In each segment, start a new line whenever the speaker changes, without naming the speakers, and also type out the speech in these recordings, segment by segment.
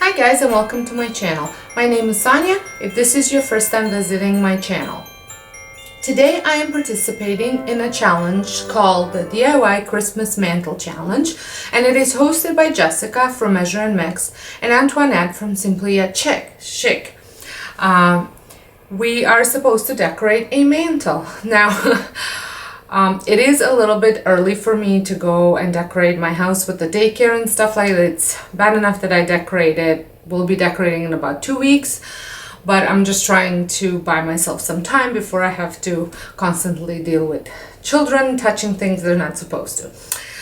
Hi guys, and welcome to my channel. My name is Sonia if this is your first time visiting my channel. Today I am participating in a challenge called the DIY Christmas Mantle Challenge, and it is hosted by Jessica from Measure and Mix and Antoinette from Simply Yet Chic. We are supposed to decorate a mantle. Now, it is a little bit early for me to go and decorate my house with the daycare and stuff like that. It's bad enough that I decorated. We'll be decorating in about 2 weeks, but I'm just trying to buy myself some time before I have to constantly deal with children touching things they're not supposed to.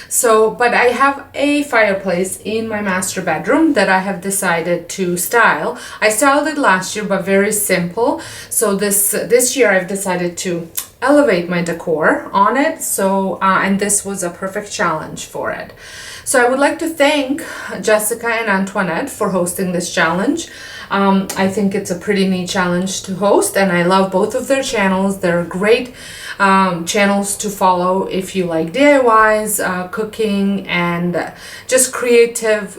So, but I have a fireplace in my master bedroom that I have decided to style. I styled it last year, but very simple. So this year I've decided to elevate my decor on it. So, and this was a perfect challenge for it. So I would like to thank Jessica and Antoinette for hosting this challenge. I think it's a pretty neat challenge to host, and I love both of their channels. They're great channels to follow if you like DIYs, cooking, and just creative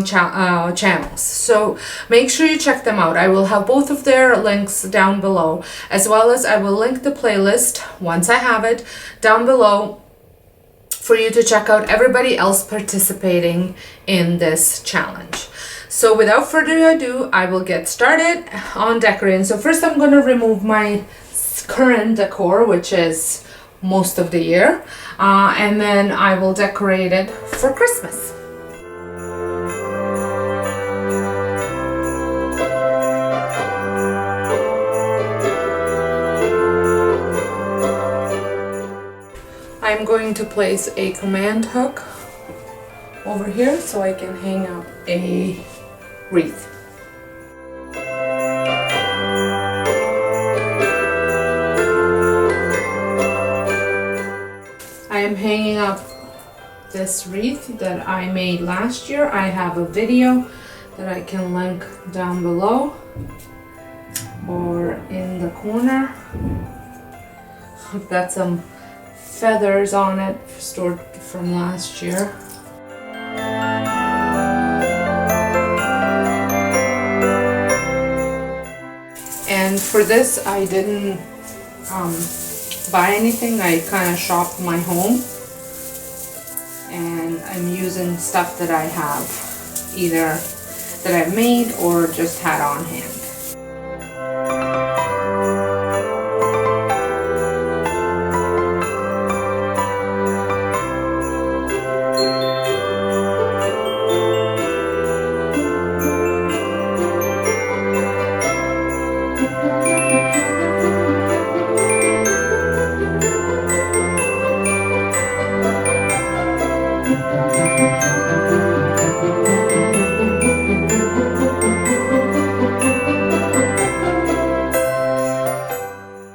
channels. So make sure you check them out. I will have both of their links down below, as well as I will link the playlist once I have it down below for you to check out everybody else participating in this challenge. So without further ado, I will get started on decorating. So first I'm going to remove my current decor, which is most of the year, and then I will decorate it for Christmas. I'm going to place a command hook over here so I can hang up a wreath. I am hanging up this wreath that I made last year. I have a video that I can link down below or in the corner. I've got some feathers on it stored from last year. And for this I didn't buy anything. I kind of shopped my home, and I'm using stuff that I have, either that I've made or just had on hand.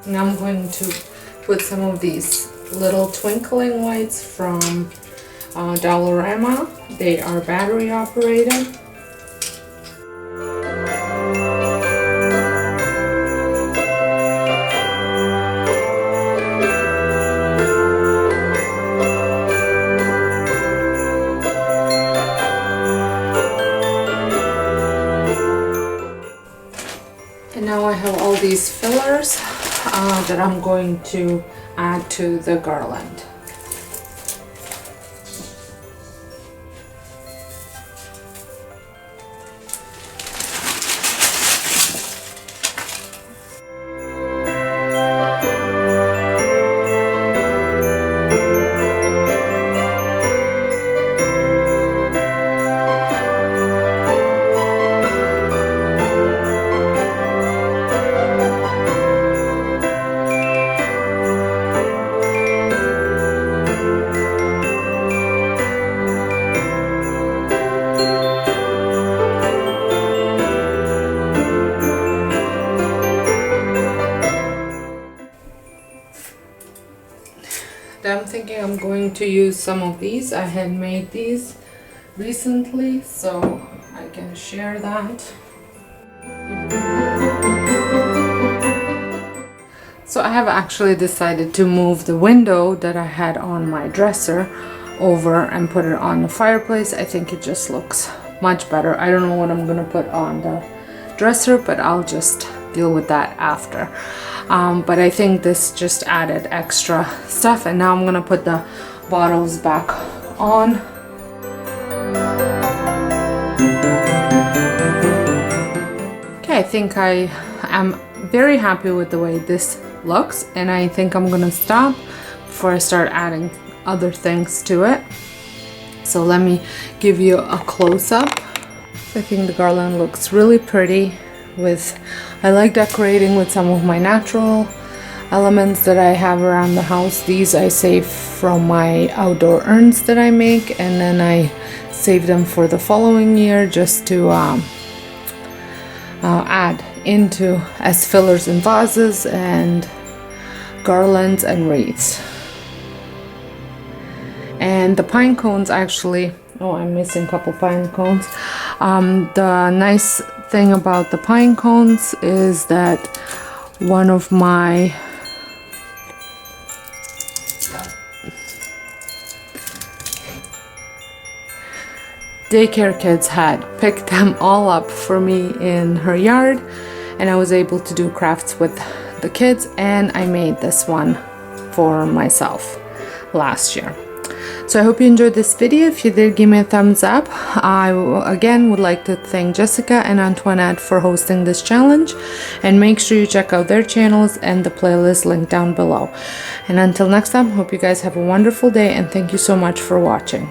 Now I'm going to put some of these little twinkling lights from Dollarama. They are battery operated. And now I have all these fillers that I'm going to add to the garland. I'm thinking I'm going to use some of these. I had made these recently, so I can share that. So I have actually decided to move the window that I had on my dresser over and put it on the fireplace. I think it just looks much better. I don't know what I'm gonna put on the dresser, but I'll just deal with that after. But I think this just added extra stuff, and now I'm gonna put the bottles back on. Okay, I think I am very happy with the way this looks, and I think I'm gonna stop before I start adding other things to it. So let me give you a close-up. I think the garland looks really pretty. I like decorating with some of my natural elements that I have around the house. These I save from my outdoor urns that I make, and then I save them for the following year just to add into as fillers in vases and garlands and wreaths. And the pine cones actually, oh, I'm missing a couple pine cones. The nice thing about the pine cones is that one of my daycare kids had picked them all up for me in her yard, and I was able to do crafts with the kids, and I made this one for myself last year. So I hope you enjoyed this video. If you did, give me a thumbs up. I again would like to thank Jessica and Antoinette for hosting this challenge, and make sure you check out their channels and the playlist linked down below. And until next time, hope you guys have a wonderful day, and thank you so much for watching.